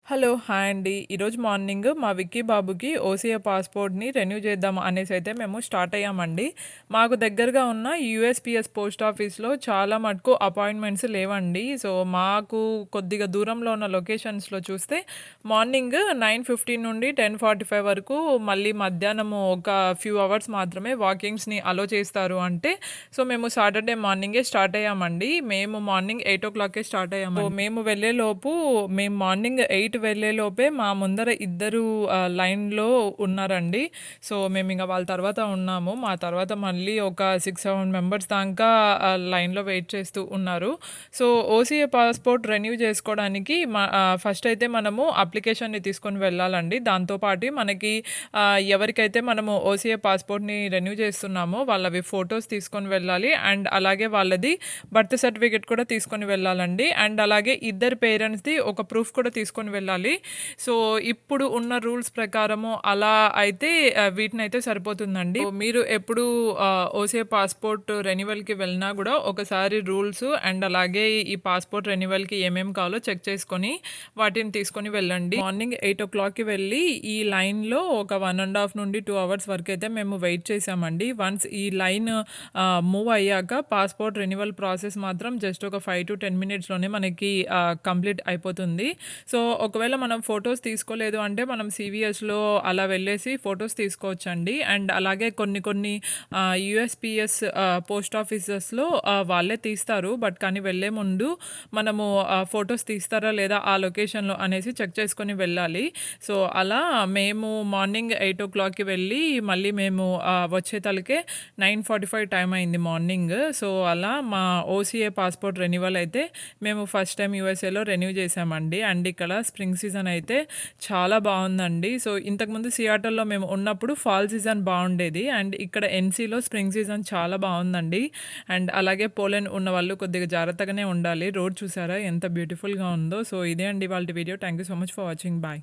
Hello! Hi అండి. ఈరోజు morning మా విక్కీ బాబుకి ఓసీఐ పాస్‌పోర్ట్‌ని రెన్యూ చేద్దాం అనేసైతే మేము స్టార్ట్ అయ్యామండి. మాకు దగ్గరగా ఉన్న యూఎస్‌పీఎస్ పోస్ట్ ఆఫీస్‌లో చాలా మటుకు అపాయింట్‌మెంట్స్ లేవండి. సో, మాకు కొద్దిగా దూరంలో ఉన్న లొకేషన్స్‌లో చూస్తే మార్నింగ్ 9:15 నుండి 10:45 వరకు, మళ్ళీ మధ్యాహ్నము ఒక ఫ్యూ అవర్స్ మాత్రమే వాకింగ్స్‌ని అలో చేస్తారు అంటే, సో, మేము సాటర్‌డే మార్నింగే స్టార్ట్ అయ్యామండి. మేము మార్నింగ్ 8:00కే స్టార్ట్ అయ్యామండి. సో, మేము వెళ్ళేలోపు మేము మార్నింగ్ 8 వెళ్ళేలోపే మా ముందర ఇద్దరు లైన్‌లో ఉన్నారండి. సో, మేమింక వాళ్ళ తర్వాత ఉన్నాము. మా తర్వాత మళ్ళీ ఒక 6, 7 మెంబర్స్ దాకా లైన్‌లో వెయిట్ చేస్తూ ఉన్నారు. సో, ఓసీఐ పాస్‌పోర్ట్ రెన్యూ చేసుకోవడానికి ఫస్ట్ అయితే మనము అప్లికేషన్‌ని తీసుకొని వెళ్ళాలండి. దాంతో పాటు మనకి ఎవరికైతే మనము ఓసీఐ పాస్‌పోర్ట్‌ని రెన్యూ చేస్తున్నామో వాళ్ళవి ఫోటోస్ తీసుకొని వెళ్ళాలి. అండ్ అలాగే వాళ్ళది బర్త్ సర్టిఫికేట్ కూడా తీసుకొని వెళ్ళాలండి. అండ్ అలాగే ఇద్దరి పేరెంట్స్‌ది ఒక ప్రూఫ్ కూడా తీసుకొని వెళ్ళాలి. సో, ఇప్పుడు ఉన్న రూల్స్ ప్రకారము అలా అయితే వీటినైతే సరిపోతుందండి. సో, మీరు ఎప్పుడు ఓసీఐ పాస్‌పోర్ట్ రెన్యువల్‌కి వెళ్ళినా గూడా ఒకసారి రూల్స్ అండ్ అలాగే ఈ పాస్‌పోర్ట్ రెన్యువల్‌కి ఏమేమి కావాలో చెక్ చేసుకొని వాటిని తీసుకొని వెళ్ళండి. మార్నింగ్ 8:00కి వెళ్ళి ఈ లైన్‌లో ఒక 1 నుండి 2 అవర్స్ వరకైతే మేము వెయిట్ చేశామండి. వన్స్ ఈ లైన్ మూవ్ అయ్యాక పాస్‌పోర్ట్ రెన్యువల్ ప్రాసెస్ మాత్రం జస్ట్ ఒక 5-10 మినిట్స్‌లోనే మనకి కంప్లీట్ అయిపోతుంది. సో, ఒకవేళ మనం ఫోటోస్ తీసుకోలేదు అంటే మనం సీవీఎస్‌లో అలా వెళ్ళేసి ఫోటోస్ తీసుకోవచ్చండి. అండ్ అలాగే కొన్ని కొన్ని యూఎస్‌పీఎస్ పోస్ట్ ఆఫీసెస్‌లో వాళ్ళే తీస్తారు. బట్ కానీ వెళ్ళే ముందు మనము ఫోటోస్ తీస్తారా లేదా ఆ లొకేషన్‌లో అనేసి చెక్ చేసుకొని వెళ్ళాలి. సో, అలా మేము మార్నింగ్ 8:00కి వెళ్ళి మళ్ళీ మేము వచ్చే తలకే 9:45 టైం అయింది మార్నింగ్. సో, అలా మా ఓసీఐ పాస్‌పోర్ట్ రెన్యువల్ అయితే మేము ఫస్ట్ టైమ్ యూఎస్ఏలో రెన్యూ చేశామండి. అండ్ ఇక్కడ స్ప్రింగ్ సీజన్ అయితే చాలా బావుందండి. సో, ఇంతకుముందు సియాటల్‌లో మేము ఉన్నప్పుడు ఫాల్ సీజన్ బావుండేది. అండ్ ఇక్కడ ఎన్‌సీలో స్ప్రింగ్ సీజన్ చాలా బావుందండి. అండ్ అలాగే పోలెండ్ ఉన్నవాళ్ళు కొద్దిగా జాగ్రత్తగానే ఉండాలి. రోడ్ చూసారా ఎంత బ్యూటిఫుల్‌గా ఉందో. సో, ఇదే అండి ఇవాల్టి video. Thank you so much for watching. Bye.